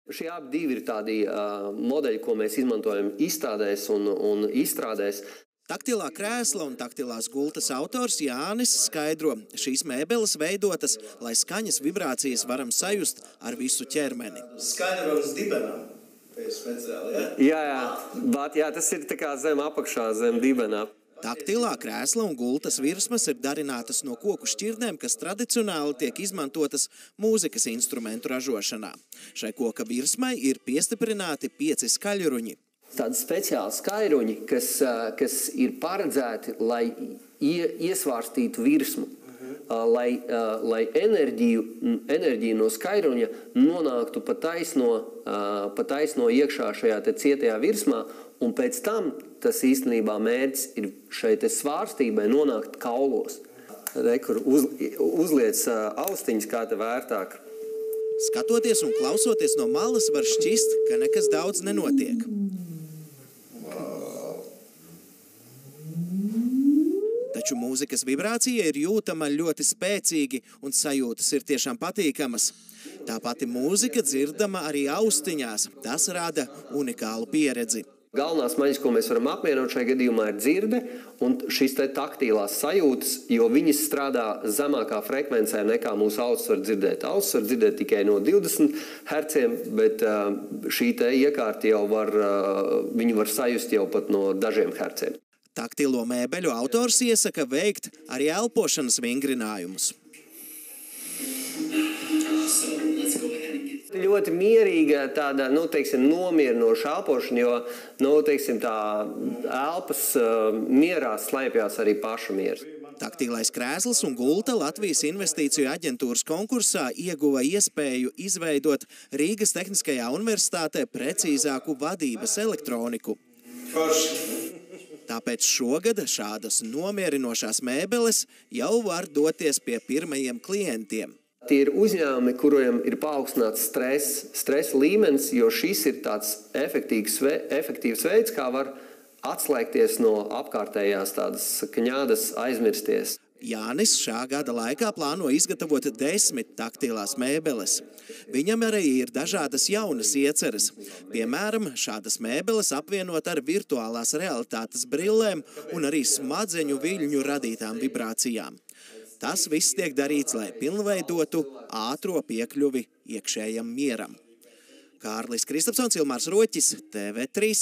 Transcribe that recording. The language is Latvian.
Šie abi divi ir tādi modeļi, ko mēs izmantojam izstādēs un izstrādēs. Taktilā krēsla un taktilās gultas autors Jānis skaidro, šīs mēbeles veidotas, lai skaņas vibrācijas varam sajust ar visu ķermeni. Skaņarons dibenam ir speciāli, ja? Jā, tas ir tā kā zem apakšā, zem dibenā. Taktilā krēsla un gultas virsmas ir darinātas no koku šķirnēm, kas tradicionāli tiek izmantotas mūzikas instrumentu ražošanā. Šai koka virsmai ir piestiprināti 5 skaļruņi. Tādi speciāli skaļruņi, kas ir paredzēti, lai iesvārstītu virsmu, lai enerģija no skaļruņa nonāktu pa taisno iekšā šajā te cietajā virsmā, un pēc tam tas īstenībā mērķis ir šai te svārstībai nonākt kaulos. Kur uzliec austiņas, kā te vērtāk. Skatoties un klausoties no malas var šķist, ka nekas daudz nenotiek. Taču mūzikas vibrācija ir jūtama ļoti spēcīgi un sajūtas ir tiešām patīkamas. Tā pati mūzika dzirdama arī austiņās. Tas rada unikālu pieredzi. Galvenās maņas, ko mēs varam apmienot šajā gadījumā, ir dzirde un šis te taktīlās sajūtas, jo viņas strādā zemākā frekvencē nekā mūsu ausis var dzirdēt. Ausis var dzirdēt tikai no 20 herciem, bet šī te iekārta jau viņi var sajust jau pat no dažiem herciem. Taktilo mēbeļu autors iesaka veikt arī elpošanas vingrinājumus. Ļoti mierīga, tāda, nomierinoša elpošana, jo, tā elpas mierā slēpjās arī paša miers. Taktīlais krēsls un gulta Latvijas investīciju aģentūras konkursā ieguva iespēju izveidot Rīgas Tehniskajā universitātē precīzāku vadības elektroniku. Tāpēc šogad šādas nomierinošās mēbeles jau var doties pie pirmajiem klientiem. Tie ir uzņēmumi, kuriem ir paaugstināts stresa līmenis, jo šis ir tāds efektīvs veids, kā var atslēgties no apkārtējās tādas kņādas, aizmirsties. Jānis šā gada laikā plāno izgatavot 10 taktilās mēbeles. Viņam arī ir dažādas jaunas ieceres. Piemēram, šādas mēbeles apvienot ar virtuālās realitātes brillēm un arī smadzeņu viļņu radītām vibrācijām. Tas viss tiek darīts, lai pilnveidotu ātro piekļuvi iekšējam mieram. Kārlis Kristapsons, Ilmārs Roķis, TV3.